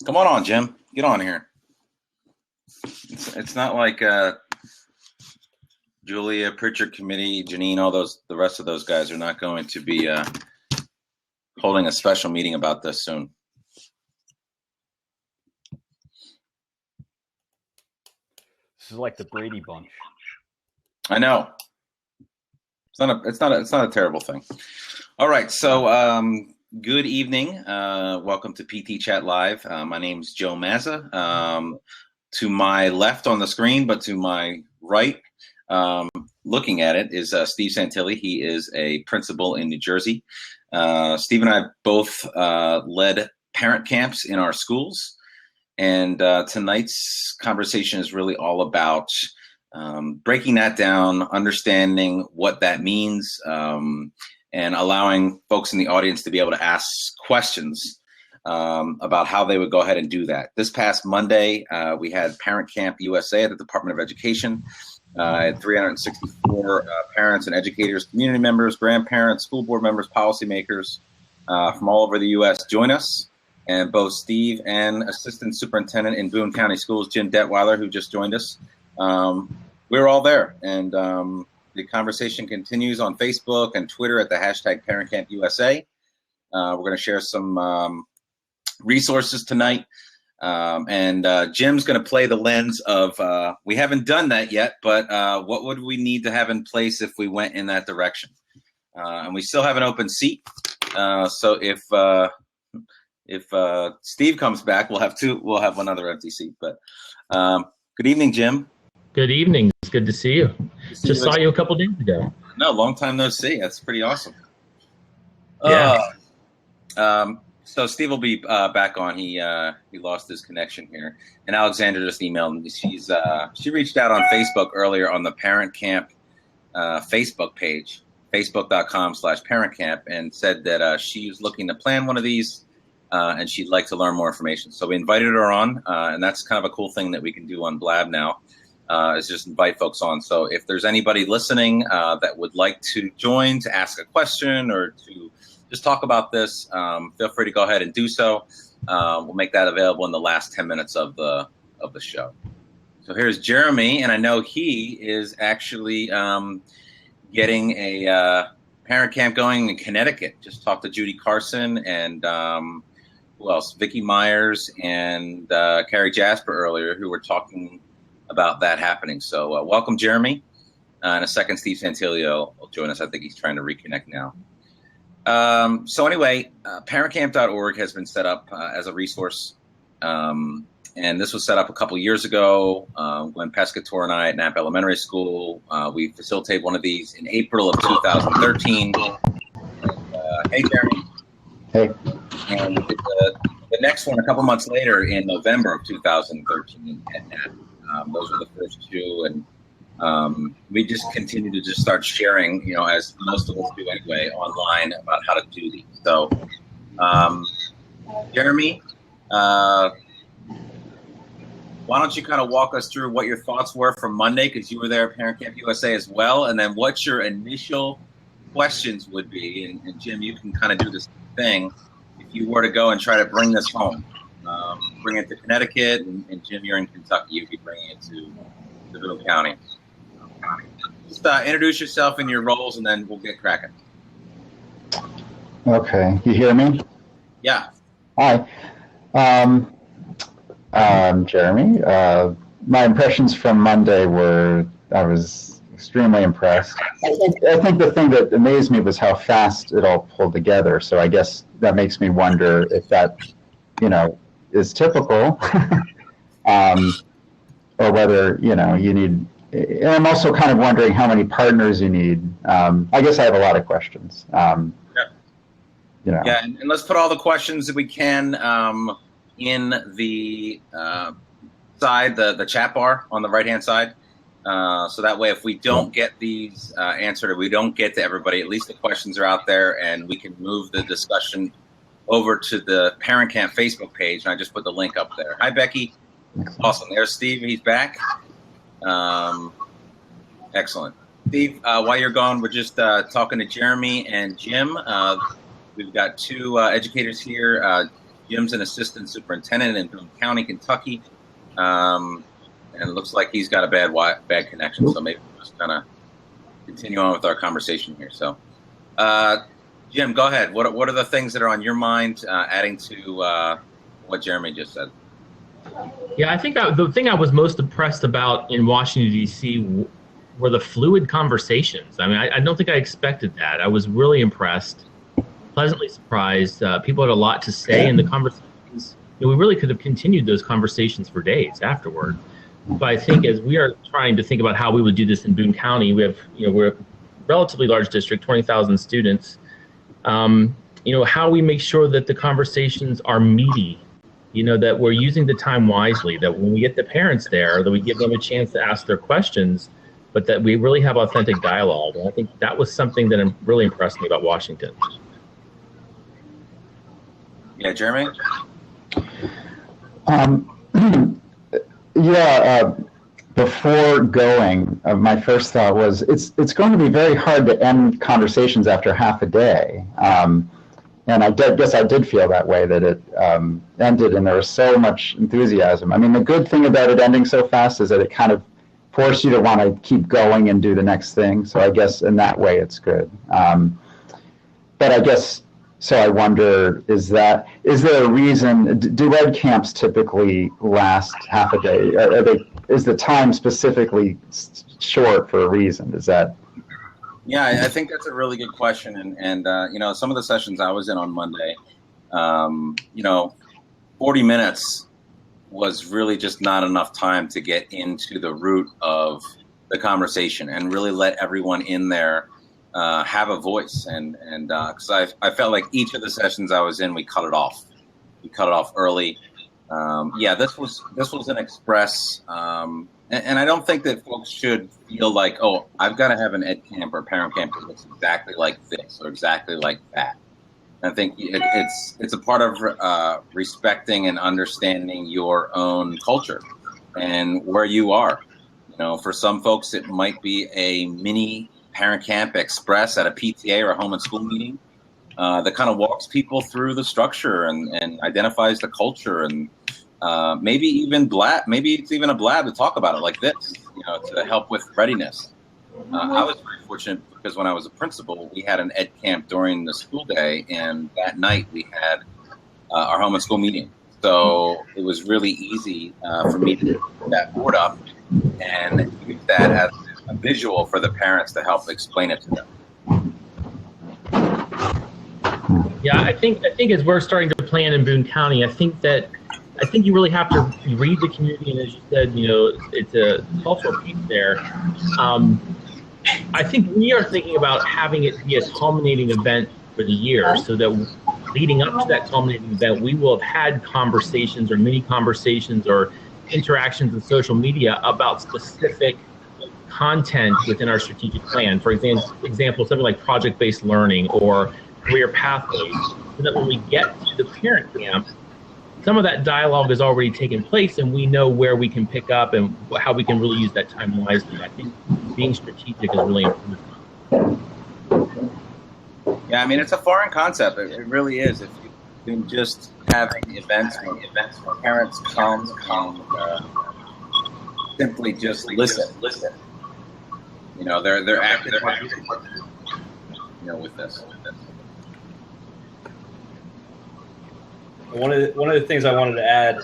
Come on, Jim. Get on here. It's not like Julia, Pritchard Committee, Janine, the rest of those guys are not going to be holding a special meeting about this soon. This is like the Brady Bunch. I know. It's not a terrible thing. All right, so good evening. Welcome to PT Chat Live. My name's Joe Mazza. To my left on the screen, but to my right, looking at it, is Steve Santilli. He is a principal in New Jersey. Steve and I both led parent camps in our schools. And tonight's conversation is really all about breaking that down, understanding what that means, and allowing folks in the audience to be able to ask questions about how they would go ahead and do that. This past Monday, we had ParentCampUSA at the Department of Education. Had 364 parents and educators, community members, grandparents, school board members, policymakers from all over the U.S. join us. And both Steve and Assistant Superintendent in Boone County Schools, Jim Detweiler, who just joined us, we were all there. And the conversation continues on Facebook and Twitter at the hashtag ParentCampUSA. We're going to share some resources tonight. And Jim's going to play the lens of, we haven't done that yet, but what would we need to have in place if we went in that direction? And we still have an open seat. So if Steve comes back, we'll have one other empty seat. But good evening, Jim. Good evening. It's good to see you. Just saw you a couple days ago. No, long time no see. That's pretty awesome. Yeah. So Steve will be back on. He lost his connection here, and Alexandra just emailed me. She reached out on Facebook earlier on the Parent Camp Facebook page, facebook.com/ParentCamp, and said that she was looking to plan one of these. And she'd like to learn more information. So we invited her on, and that's kind of a cool thing that we can do on BLAB now, is just invite folks on. So if there's anybody listening that would like to join to ask a question or to just talk about this, feel free to go ahead and do so. We'll make that available in the last 10 minutes of the show. So here's Jeremy, and I know he is actually getting a parent camp going in Connecticut. Just talked to Judy Carson and who else? Vicki Myers and Carrie Jasper earlier, who were talking about that happening. So welcome, Jeremy. In a second, Steve Santilli will join us. I think he's trying to reconnect now. So anyway, ParentCamp.org has been set up as a resource. And this was set up a couple years ago. Glenn Pescator and I at Knapp Elementary School, we facilitated one of these in April of 2013. Hey, Jeremy. Hey. And we did the next one a couple months later in November of 2013 at Knapp. Those were the first two, and we just continue to just start sharing, as most of us do anyway, online about how to do these. So, Jeremy, why don't you kind of walk us through what your thoughts were from Monday, because you were there at ParentCampUSA as well, and then what your initial questions would be, and Jim, you can kind of do this thing if you were to go and try to bring this home, bring it to Connecticut, and Jim, you're in Kentucky, you'd be bringing it to Boone County. Just introduce yourself and your roles, and then we'll get cracking. Okay, you hear me? Yeah. Hi, I'm Jeremy. My impressions from Monday were I was extremely impressed. I think the thing that amazed me was how fast it all pulled together. So I guess that makes me wonder if that, is typical, or whether you need. And I'm also kind of wondering how many partners you need. I guess I have a lot of questions. Yeah, and let's put all the questions that we can in the side, the chat bar on the right-hand side. So that way, if we don't get these answered or we don't get to everybody, at least the questions are out there, and we can move the discussion over to the Parent Camp Facebook page. And I just put the link up there. Hi, Becky. Awesome. There's Steve. He's back. Excellent. Steve, while you're gone, we're just talking to Jeremy and Jim. We've got two educators here, Jim's an assistant superintendent in Boone County, Kentucky. And it looks like he's got a bad connection, so maybe we're just going to continue on with our conversation here. So, Jim, go ahead. What are the things that are on your mind, adding to what Jeremy just said? Yeah, I think the thing I was most impressed about in Washington, D.C. were the fluid conversations. I mean, I don't think I expected that. I was really impressed, pleasantly surprised. People had a lot to say, and the conversations, we really could have continued those conversations for days afterward. But I think as we are trying to think about how we would do this in Boone County, we're a relatively large district, 20,000 students. How we make sure that the conversations are meaty, that we're using the time wisely, that when we get the parents there, that we give them a chance to ask their questions, but that we really have authentic dialogue. And I think that was something that really impressed me about Washington. Yeah, Jeremy? Before going, my first thought was it's going to be very hard to end conversations after half a day. And I guess I did feel that way, that it ended and there was so much enthusiasm. I mean, the good thing about it ending so fast is that it kind of forced you to want to keep going and do the next thing. So I guess in that way it's good. But I guess, so I wonder, is there a reason, do ed camps typically last half a day? Is the time specifically short for a reason? Is that? Yeah, I think that's a really good question. And some of the sessions I was in on Monday, 40 minutes was really just not enough time to get into the root of the conversation and really let everyone in there have a voice. And because I felt like each of the sessions I was in, we cut it off. We cut it off early. This was an express, and I don't think that folks should feel like, oh, I've got to have an ed camp or parent camp that looks exactly like this or exactly like that. I think it's a part of respecting and understanding your own culture and where you are. For some folks, it might be a mini parent camp express at a PTA or a home and school meeting that kind of walks people through the structure and identifies the culture, and maybe even BLAB. Maybe it's even a BLAB to talk about it like this, to help with readiness. I was very fortunate because when I was a principal, we had an ed camp during the school day, and that night we had our home and school meeting. So it was really easy for me to put that board up and use that as a visual for the parents to help explain it to them. Yeah, I think as we're starting to plan in Boone County, I think you really have to read the community, and as you said, it's a cultural piece there. I think we are thinking about having it be a culminating event for the year, so that leading up to that culminating event, we will have had conversations or mini conversations or interactions with social media about specific content within our strategic plan. For example, something like project-based learning or career pathways, so that when we get to the parent camp, some of that dialogue has already taken place and we know where we can pick up and how we can really use that time wisely. I think being strategic is really important. Yeah, I mean, it's a foreign concept. It really is. If you just having events where parents come simply just listen. They're active, with this. One of the things I wanted to add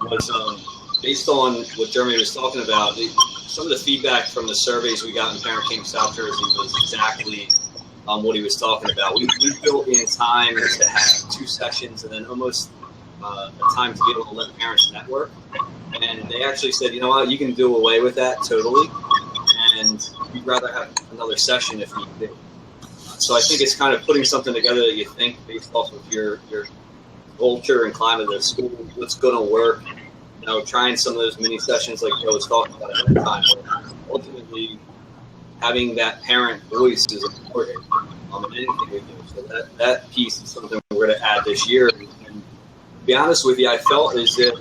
was based on what Jeremy was talking about. Some of the feedback from the surveys we got in ParentCamp South Jersey was exactly what he was talking about. We built in time to have 2 sessions and then almost a time to be able to let parents network. And they actually said, you know what, you can do away with that totally, and we'd rather have another session if need be. So I think it's kind of putting something together that you think based off of your culture and climate of the school, what's going to work. Trying some of those mini sessions like Joe was talking about at that time. Ultimately, having that parent voice is important in anything we do. So that piece is something we're going to add this year. And to be honest with you, I felt as if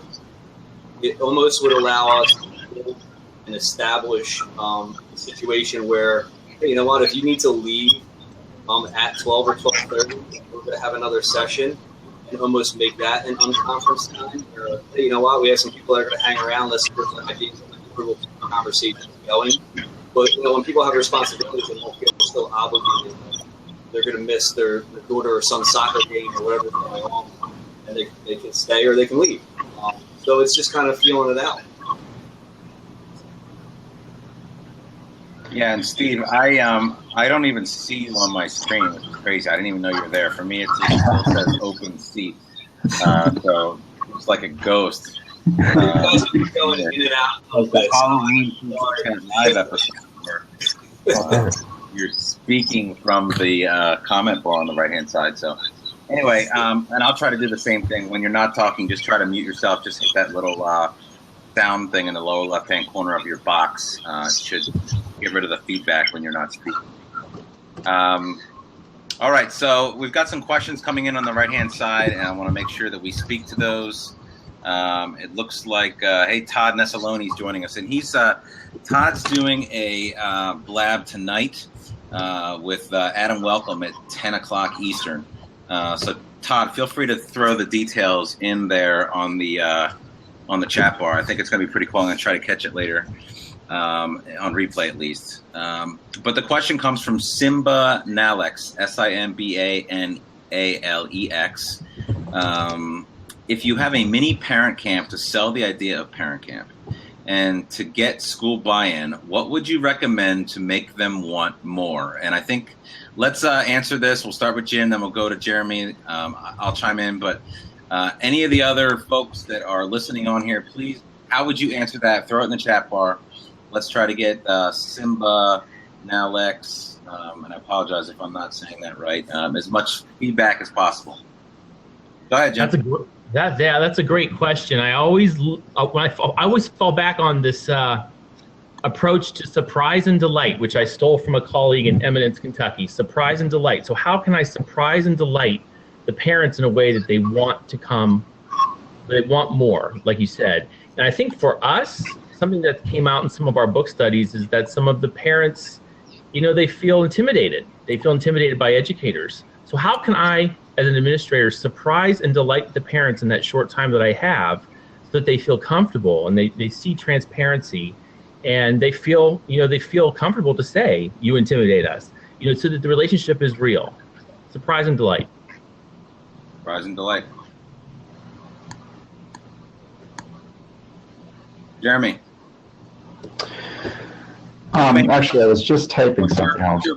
it almost would allow us to build and establish a situation where, hey, you know what, if you need to leave at 12 or 12:30, we're going to have another session. and almost make that an unconference time. Or, hey, you know what? We have some people that are going to hang around, listen to the ideas, and we'll keep the conversation going. But when people have responsibilities and don't feel still obligated, they're going to miss their daughter or son's soccer game or whatever's going on, and they can stay or they can leave. So it's just kind of feeling it out. Yeah, and Steve, I don't even see you on my screen, which is crazy. I didn't even know you were there. For me, it still says open seat, so it's like a ghost. Going in and out of the Halloween live episode where you're speaking from the comment bar on the right-hand side. So anyway, and I'll try to do the same thing. When you're not talking, just try to mute yourself. Just hit that little sound thing in the lower left-hand corner of your box. It should get rid of the feedback when you're not speaking. All right, so we've got some questions coming in on the right-hand side, and I want to make sure that we speak to those. It looks like, hey, Todd Nessalone is joining us, and Todd's doing a BLAB tonight with Adam Welcome at 10 o'clock Eastern. So Todd, feel free to throw the details in there on the chat bar. I think it's going to be pretty cool. I'm going to try to catch it later on replay at least. But the question comes from Simba Nalex, SIMBANALEX. If you have a mini parent camp to sell the idea of parent camp and to get school buy-in, what would you recommend to make them want more? And I think let's answer this. We'll start with Jim, then we'll go to Jeremy. I'll chime in, but any of the other folks that are listening on here, please, how would you answer that? Throw it in the chat bar. Let's try to get Simba Nalex, and I apologize if I'm not saying that right, as much feedback as possible. Go ahead, Jim. That's a great question. I always fall back on this approach to surprise and delight, which I stole from a colleague in Eminence, Kentucky. Surprise and delight. So how can I surprise and delight the parents in a way that they want to come, they want more, like you said. And I think for us, something that came out in some of our book studies is that some of the parents, they feel intimidated. They feel intimidated by educators. So how can I, as an administrator, surprise and delight the parents in that short time that I have so that they feel comfortable and they see transparency and they feel comfortable to say, you intimidate us, so that the relationship is real. Surprise and delight. Surprise and delight. Jeremy. Actually, I was just typing something else,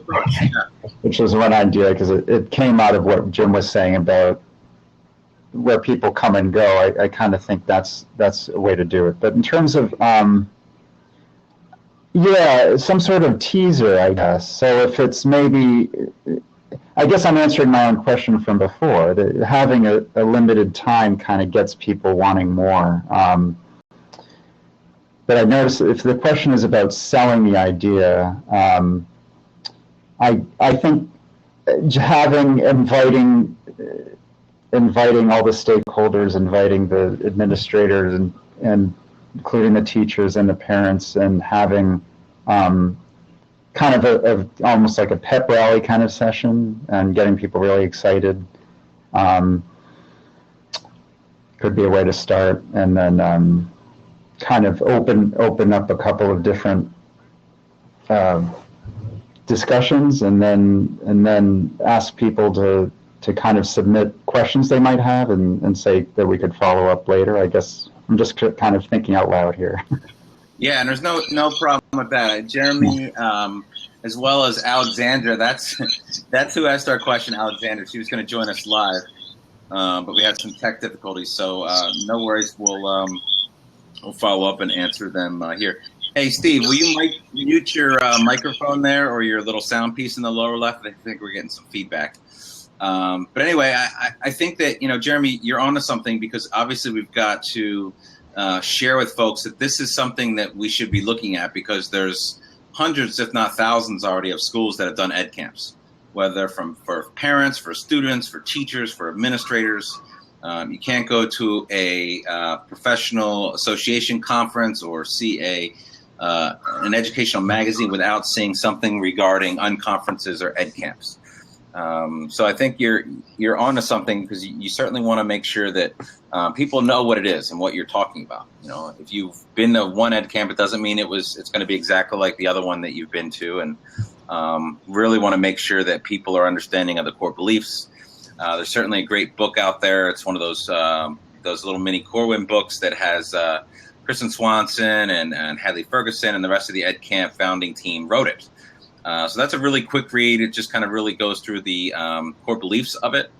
which was one idea because it came out of what Jim was saying about where people come and go. I kind of think that's a way to do it. But in terms of, some sort of teaser, I guess. So if it's maybe, I guess I'm answering my own question from before. That having a limited time kind of gets people wanting more. But I noticed if the question is about selling the idea, I think inviting all the stakeholders, inviting the administrators, and including the teachers and the parents, and having kind of almost like a pep rally kind of session, and getting people really excited could be a way to start, and then kind of open up a couple of different discussions, and then ask people to kind of submit questions they might have, and say that we could follow up later. I guess I'm just kind of thinking out loud here. Yeah, and there's no problem with that. Jeremy, as well as Alexandra, that's who asked our question, Alexandra. She was going to join us live, but we had some tech difficulties, so no worries. We'll follow up and answer them here. Hey, Steve, will you mute your microphone there, or your little sound piece in the lower left? I think we're getting some feedback. But anyway, I think that, Jeremy, you're onto something, because obviously we've got to share with folks that this is something that we should be looking at, because there's hundreds, if not thousands already, of schools that have done ed camps, whether for parents, for students, for teachers, for administrators. You can't go to a professional association conference or see an educational magazine without seeing something regarding unconferences or ed camps. So I think you're onto something, because you certainly want to make sure that people know what it is and what you're talking about. You know, if you've been to one ed camp, it doesn't mean it's going to be exactly like the other one that you've been to, and really want to make sure that people are understanding of the core beliefs. There's certainly a great book out there. It's one of those little mini Corwin books that has Kristen Swanson and Hadley Ferguson and the rest of the ed camp founding team wrote it. So that's a really quick read. It just kind of really goes through the core beliefs of it.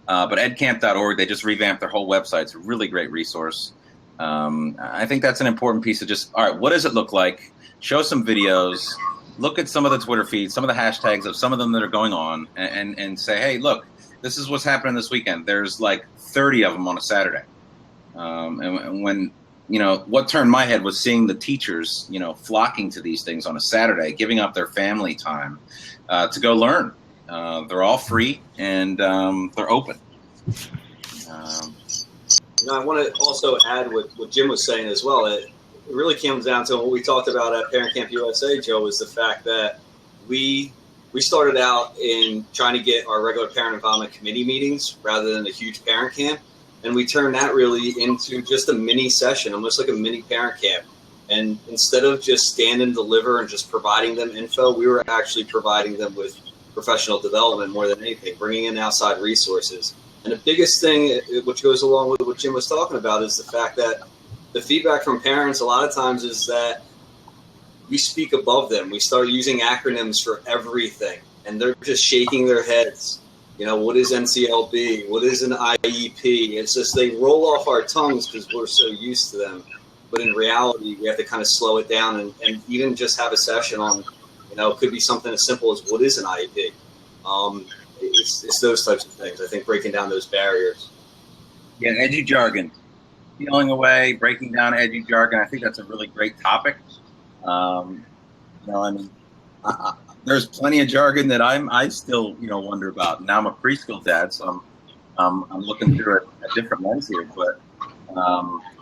But edcamp.org, they just revamped their whole website. It's a really great resource. I think that's an important piece of just, all right, what does it look like? Show some videos. Look at some of the Twitter feeds, some of the hashtags of some of them that are going on, and say, hey, look, this is what's happening this weekend. There's like 30 of them on a Saturday. And when, what turned my head was seeing the teachers, flocking to these things on a Saturday, giving up their family time to go learn. They're all free, and they're open. I want to also add what Jim was saying as well. It really comes down to what we talked about at ParentCampUSA, Joe, is the fact that we started out in trying to get our regular parent involvement committee meetings rather than a huge parent camp. And we turned that really into just a mini session, almost like a mini parent camp. And instead of just stand and deliver and just providing them info, we were actually providing them with professional development more than anything, bringing in outside resources. And the biggest thing, which goes along with what Jim was talking about, is the fact that the feedback from parents a lot of times is that we speak above them. We start using acronyms for everything, and they're just shaking their heads. What is NCLB? What is an IEP? It's just they roll off our tongues because we're so used to them. But in reality, we have to kind of slow it down and even just have a session on, it could be something as simple as what is an IEP? It's those types of things, I think, breaking down those barriers. Yeah, edgy jargon. Peeling away, breaking down edgy jargon. I think that's a really great topic. There's plenty of jargon that I still wonder about. Now I'm a preschool dad, so I'm looking through a different lens here. But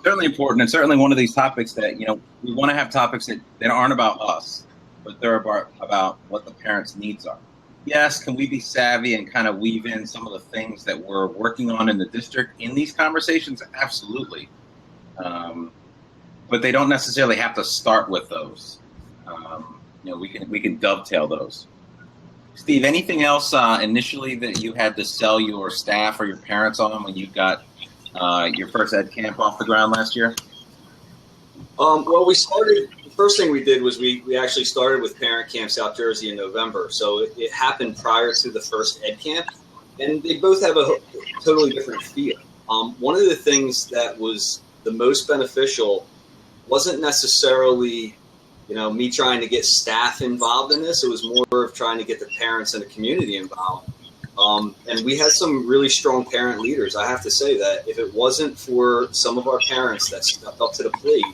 certainly important, and certainly one of these topics that we want to have topics that aren't about us, but they're about what the parents' needs are. Yes, can we be savvy and kind of weave in some of the things that we're working on in the district in these conversations? Absolutely. But they don't necessarily have to start with those. We can dovetail those. Steve, anything else initially that you had to sell your staff or your parents on when you got your first ed camp off the ground last year? Well, the first thing we did was we actually started with Parent Camp South Jersey in November. So it happened prior to the first ed camp, and they both have a totally different feel. One of the things that was the most beneficial wasn't necessarily me trying to get staff involved in this. It was more of trying to get the parents and the community involved. And we had some really strong parent leaders. I have to say that if it wasn't for some of our parents that stepped up to the plate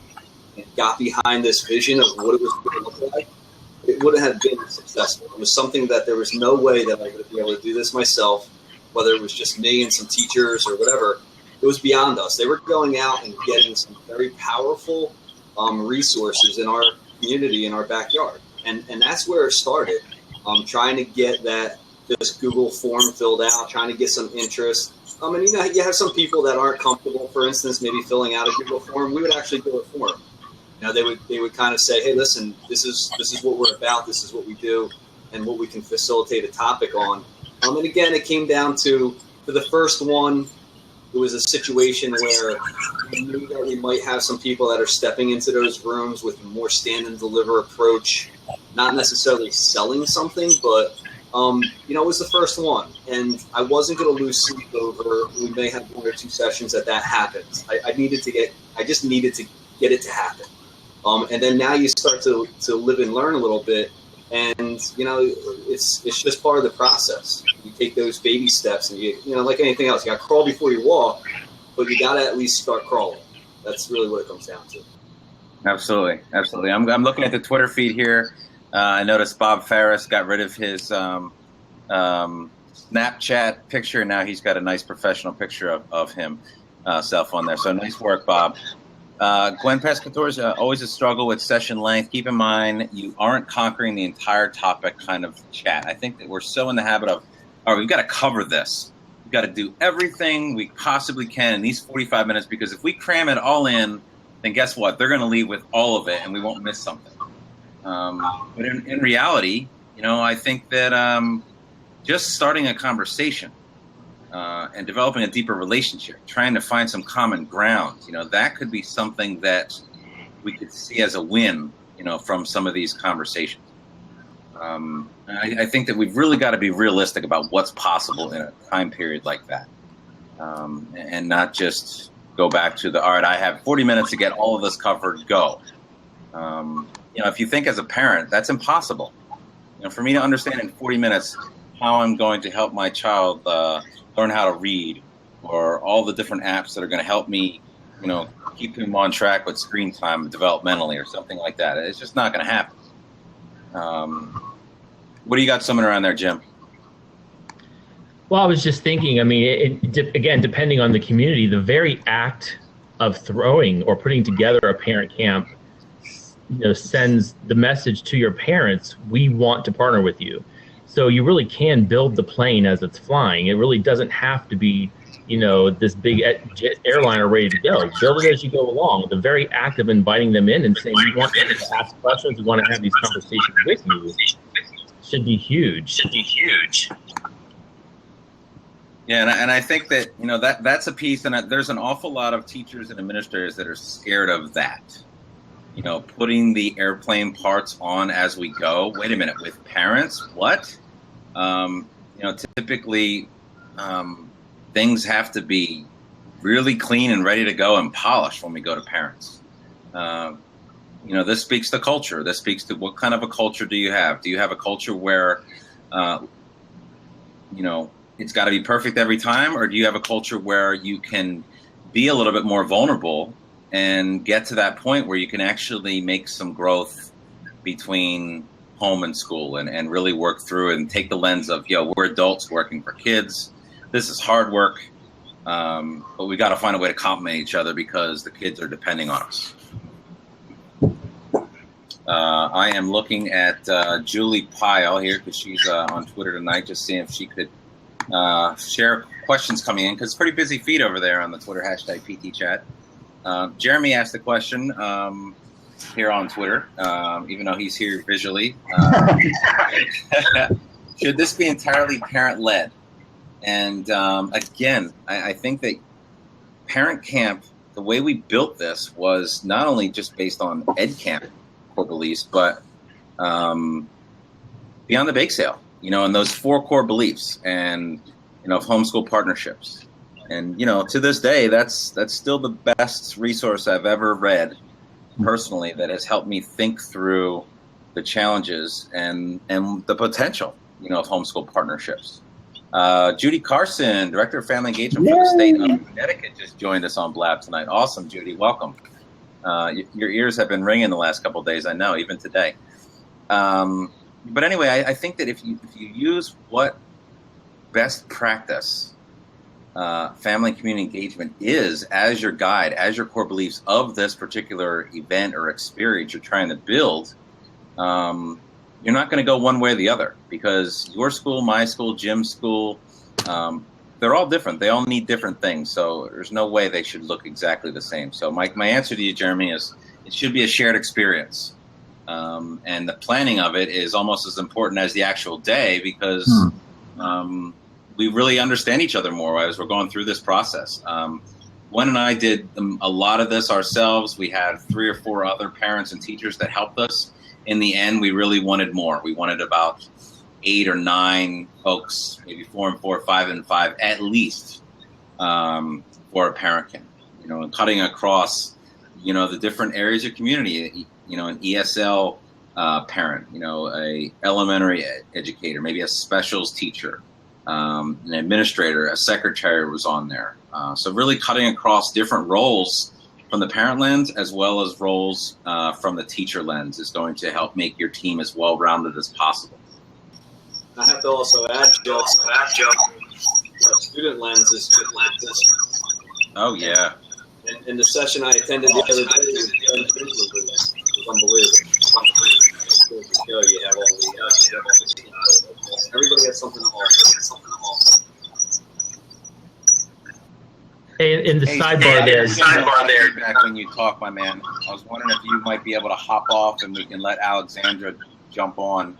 and got behind this vision of what it was going to look like, it wouldn't have been successful. It was something that there was no way that I would be able to do this myself, whether it was just me and some teachers or whatever. It was beyond us. They were going out and getting some very powerful resources in our community, in our backyard. And that's where it started. Trying to get this Google form filled out, trying to get some interest. And you have some people that aren't comfortable, for instance, maybe filling out a Google form. We would actually do it for them. They would kind of say, hey, listen, this is what we're about, this is what we do, and what we can facilitate a topic on. And again, it came down to, for the first one, it was a situation where we knew that we might have some people that are stepping into those rooms with a more stand and deliver approach, not necessarily selling something, but it was the first one, and I wasn't going to lose sleep over. We may have one or two sessions that happens. I just needed to get it to happen. And then now you start to live and learn a little bit, and it's just part of the process. You take those baby steps, and you like anything else, you got to crawl before you walk, but you got to at least start crawling. That's really what it comes down to. Absolutely. I'm looking at the Twitter feed here. I noticed Bob Ferris got rid of his Snapchat picture, and now he's got a nice professional picture of himself on there. So nice work, Bob. Gwen Pescator's always a struggle with session length. Keep in mind, you aren't conquering the entire topic kind of chat. I think that we're so in the habit of all right, we've got to cover this. We've got to do everything we possibly can in these 45 minutes, because if we cram it all in, then guess what? They're going to leave with all of it, and we won't miss something. But in reality, I think that just starting a conversation and developing a deeper relationship, trying to find some common ground, that could be something that we could see as a win, from some of these conversations. I think that we've really got to be realistic about what's possible in a time period like that, and not just go back to all right, I have 40 minutes to get all of this covered, go. If you think as a parent, that's impossible. For me to understand in 40 minutes how I'm going to help my child learn how to read, or all the different apps that are going to help me, keep him on track with screen time developmentally or something like that. It's just not going to happen. What do you got summing around there, Jim? Well, I was just thinking, again, depending on the community, the very act of throwing or putting together a parent camp, sends the message to your parents, we want to partner with you. So you really can build the plane as it's flying. It really doesn't have to be, this big airliner ready to go. Build it as you go along. The very act of inviting them in and saying, we want to ask questions, we want to have these conversations with you, should be huge. Yeah, and I think that, that's a piece, and there's an awful lot of teachers and administrators that are scared of that. Putting the airplane parts on as we go. Wait a minute, with parents, what? Typically, things have to be really clean and ready to go and polished when we go to parents. This speaks to culture. This speaks to what kind of a culture do you have? Do you have a culture where, it's got to be perfect every time? Or do you have a culture where you can be a little bit more vulnerable and get to that point where you can actually make some growth between home and school and really work through it and take the lens of, we're adults working for kids. This is hard work, but we got to find a way to complement each other because the kids are depending on us. I am looking at Julie Pyle here because she's on Twitter tonight, just seeing if she could share questions coming in, because it's a pretty busy feed over there on the Twitter hashtag PTChat. Jeremy asked the question here on Twitter, even though he's here visually. Should this be entirely parent-led? And again, I think that Parent Camp, the way we built this was not only just based on EdCamp core beliefs, but beyond the bake sale, and those 4 core beliefs and, homeschool partnerships. And, to this day, that's still the best resource I've ever read personally that has helped me think through the challenges and the potential, of homeschool partnerships. Judy Carson, Director of Family Engagement for the state of Connecticut, just joined us on BLAB tonight. Awesome, Judy. Welcome. Your ears have been ringing the last couple of days, I know, even today. But anyway, I think that if you use what best practice family and community engagement is as your guide, as your core beliefs of this particular event or experience you're trying to build, you're not going to go one way or the other, because your school, my school, Jim's school, they're all different. They all need different things. So there's no way they should look exactly the same. So my answer to you, Jeremy, is it should be a shared experience. And the planning of it is almost as important as the actual day, because we really understand each other more as we're going through this process. Gwen and I did a lot of this ourselves. We had 3 or 4 other parents and teachers that helped us. In the end, we really wanted more. We wanted about 8 or 9 folks, maybe 4 and 4, 5 and 5, at least, for a parent camp. And cutting across, the different areas of community. An ESL parent, a elementary educator, maybe a specials teacher, an administrator, a secretary was on there. So really cutting across different roles from the parent lens as well as roles from the teacher lens is going to help make your team as well-rounded as possible. I have to also add, Joe, student lens is good lenses. Oh, yeah. In the session I attended the other day, it was unbelievable. You have all the Everybody has something to offer. Hey, in the sidebar there. Back when you talk, my man, I was wondering if you might be able to hop off and we can let Alexandra jump on,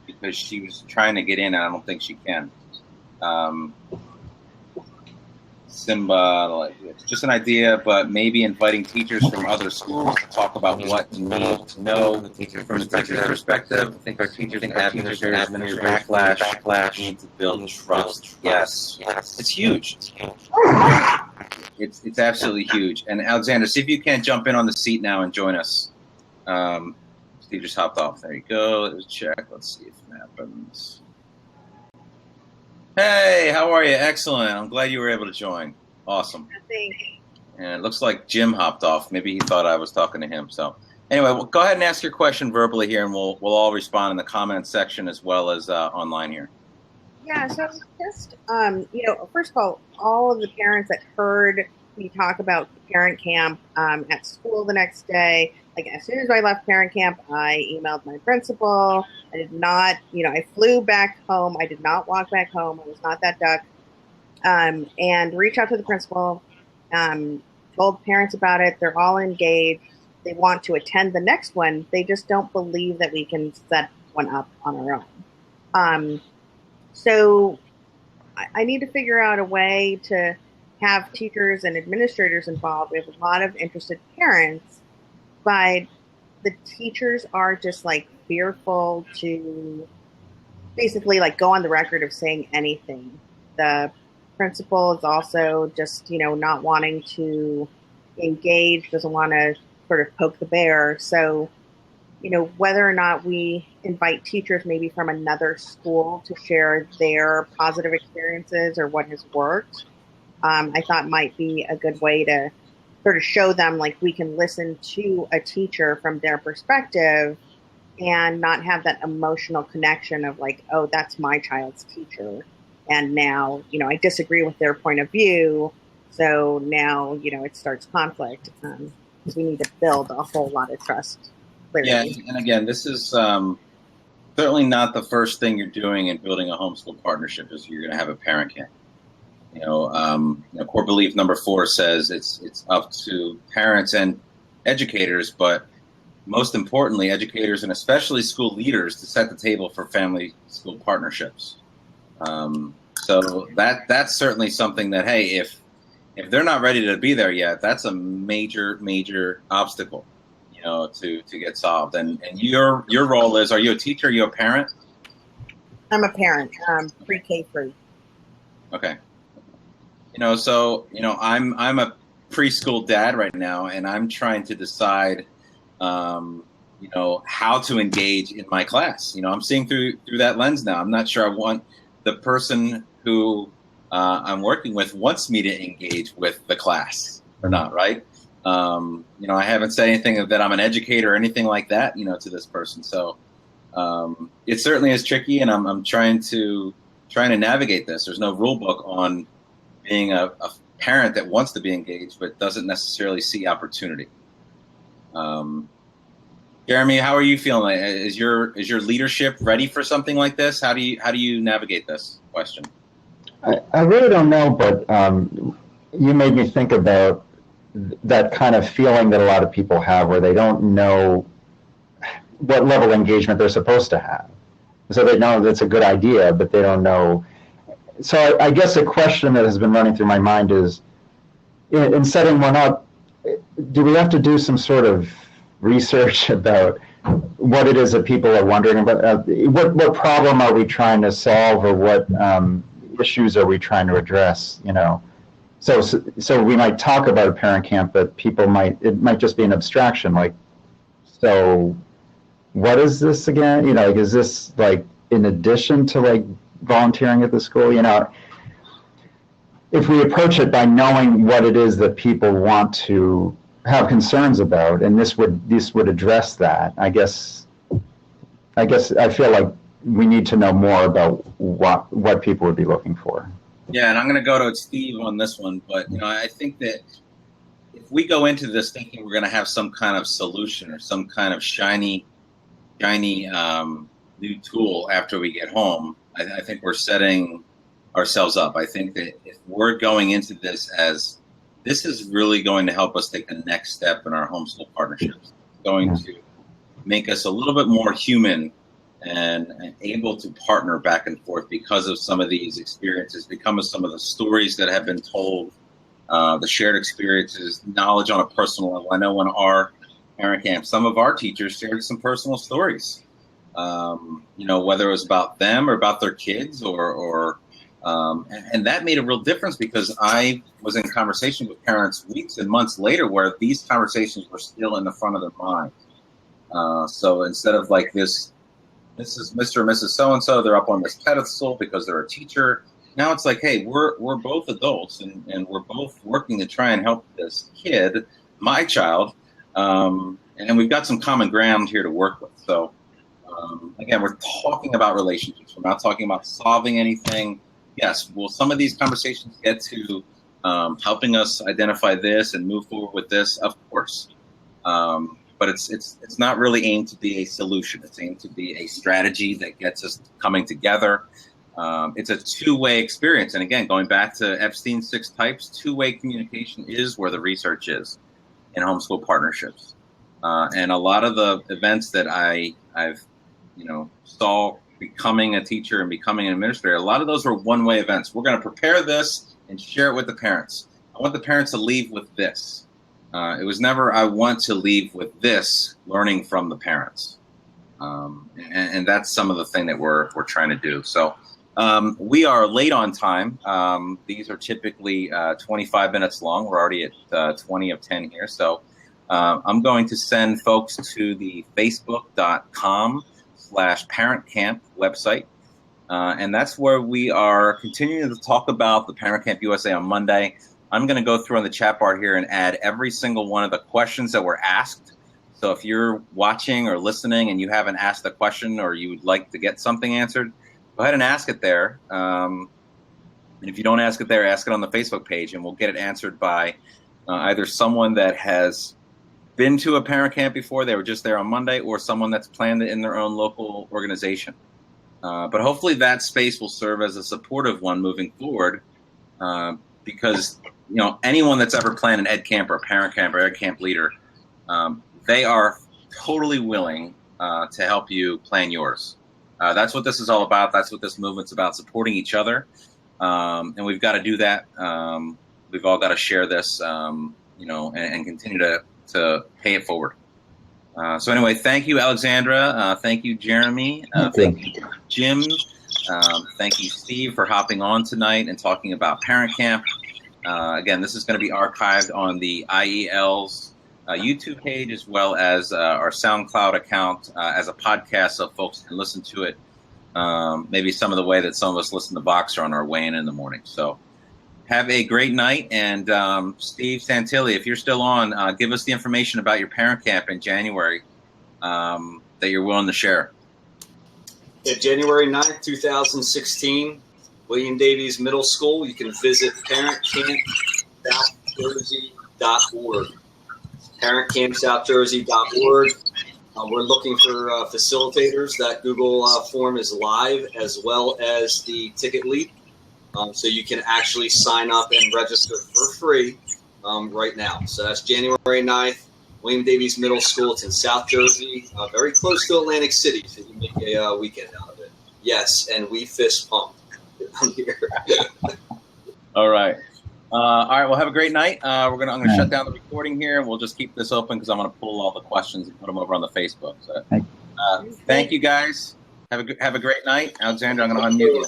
because she was trying to get in and I don't think she can. Simba, it's just an idea, but maybe inviting teachers from other schools to talk about what you need to know from the teacher's perspective. I think our teachers and administrators backlash need to build trust. Yes, it's huge. It's absolutely huge. And Alexander, see if you can't jump in on the seat now and join us. Steve just hopped off. There you go. Let's check. Let's see if it happens. Hey, how are you? Excellent. I'm glad you were able to join. Awesome. And it looks like Jim hopped off. Maybe he thought I was talking to him. So anyway, well, go ahead and ask your question verbally here, and we'll all respond in the comments section as well as online here. Yeah, so just, first of all of the parents that heard me talk about parent camp at school the next day, like as soon as I left parent camp, I emailed my principal. I did not, I flew back home. I did not walk back home. I was not that duck. And reached out to the principal, told parents about it. They're all engaged. They want to attend the next one. They just don't believe that we can set one up on our own. So I need to figure out a way to have teachers and administrators involved. We have a lot of interested parents, but the teachers are just like fearful to basically like go on the record of saying anything. The principal is also just, not wanting to engage, doesn't want to sort of poke the bear. So, whether or not we invite teachers maybe from another school to share their positive experiences or what has worked, I thought might be a good way to sort of show them like we can listen to a teacher from their perspective and not have that emotional connection of like, oh, that's my child's teacher. And now, I disagree with their point of view. So now, it starts conflict because we need to build a whole lot of trust. Clearly. Yeah, and again, this is certainly not the first thing you're doing in building a homeschool partnership is you're going to have a parent camp. Core belief number 4 says it's up to parents and educators, but most importantly, educators and especially school leaders to set the table for family school partnerships. So that's certainly something that, hey, if they're not ready to be there yet, that's a major obstacle, to get solved. And your role is, are you a teacher? Are you a parent? I'm a parent, pre-K through. Okay. I'm a preschool dad right now, and I'm trying to decide, how to engage in my class. I'm seeing through that lens now. I'm not sure I want the person who I'm working with wants me to engage with the class or not, right? I haven't said anything that I'm an educator or anything like that, to this person. So it certainly is tricky, and I'm trying to navigate this. There's no rule book on being a parent that wants to be engaged but doesn't necessarily see opportunity. Jeremy, how are you feeling? Is your leadership ready for something like this? How do you navigate this question? I really don't know, but you made me think about that kind of feeling that a lot of people have where they don't know what level of engagement they're supposed to have. So they know that's a good idea, but they don't know. So I guess a question that has been running through my mind is, in setting one up, do we have to do some sort of research about what it is that people are wondering about? What problem are we trying to solve, or what issues are we trying to address? So we might talk about a parent camp, but it might just be an abstraction. Like, so what is this again? Is this like in addition to like volunteering at the school? If we approach it by knowing what it is that people want to have concerns about, and this would address that, I guess I feel like we need to know more about what people would be looking for. Yeah, and I'm going to go to Steve on this one, but I think that if we go into this thinking we're going to have some kind of solution or some kind of shiny new tool after we get home, I think we're setting ourselves up. I think that if we're going into this as this is really going to help us take the next step in our homeschool partnerships, it's going to make us a little bit more human and able to partner back and forth because of some of these experiences, because of some of the stories that have been told, the shared experiences, knowledge on a personal level. I know when our parent camp, some of our teachers shared some personal stories, whether it was about them or about their kids and that made a real difference because I was in conversation with parents weeks and months later where these conversations were still in the front of their mind. So instead of like this is Mr. and Mrs. So-and-so, they're up on this pedestal because they're a teacher. Now it's like, hey, we're both adults and we're both working to try and help this kid, my child, and we've got some common ground here to work with. So again, we're talking about relationships. We're not talking about solving anything. Yes, will some of these conversations get to helping us identify this and move forward with this? Of course. But it's not really aimed to be a solution. It's aimed to be a strategy that gets us coming together. It's a two-way experience. And again, going back to Epstein's 6 types, two-way communication is where the research is in homeschool partnerships. And a lot of the events that I've saw becoming a teacher and becoming an administrator, a lot of those were one-way events. We're going to prepare this and share it with the parents. I want the parents to leave with this. It was never, I want to leave with this, learning from the parents. And that's some of the thing that we're trying to do. So we are late on time. These are typically 25 minutes long. We're already at 20 of 10 here. So I'm going to send folks to the facebook.com/ParentCamp website. And that's where we are continuing to talk about the ParentCamp USA on Monday. I'm going to go through on the chat bar here and add every single one of the questions that were asked. So if you're watching or listening and you haven't asked a question or you would like to get something answered, go ahead and ask it there. And if you don't ask it there, ask it on the Facebook page, and we'll get it answered by either someone that has been to a parent camp before, they were just there on Monday, or someone that's planned it in their own local organization. But hopefully that space will serve as a supportive one moving forward, because anyone that's ever planned an ed camp or a parent camp or ed camp leader, they are totally willing to help you plan yours. That's what this is all about. That's what this movement's about, supporting each other. And we've got to do that. We've all got to share this, and continue to pay it forward. So anyway, thank you, Alexandra. Thank you, Jeremy. Thank you, Jim. Thank you, Steve, for hopping on tonight and talking about Parent Camp. Again, this is going to be archived on the IEL's YouTube page, as well as our SoundCloud account as a podcast, so folks can listen to it maybe some of the way that some of us listen to Boxer on our way in the morning. So have a great night. And Steve Santilli, if you're still on, give us the information about your parent camp in January that you're willing to share. Yeah, January 9th, 2016, William Davies Middle School. You can visit ParentCampSouthJersey.org. ParentCampSouthJersey.org. We're looking for facilitators. That Google form is live, as well as the ticket lead. So you can actually sign up and register for free right now. So that's January 9th, William Davies Middle School. It's in South Jersey, very close to Atlantic City, so you can make a weekend out of it. Yes, and we fist pump. I'm here. All right. Well, have a great night. I'm gonna shut down the recording here, and we'll just keep this open because I'm gonna pull all the questions and put them over on the Facebook. So, thank you guys. Have a great night, Alexandra. I'm gonna unmute you.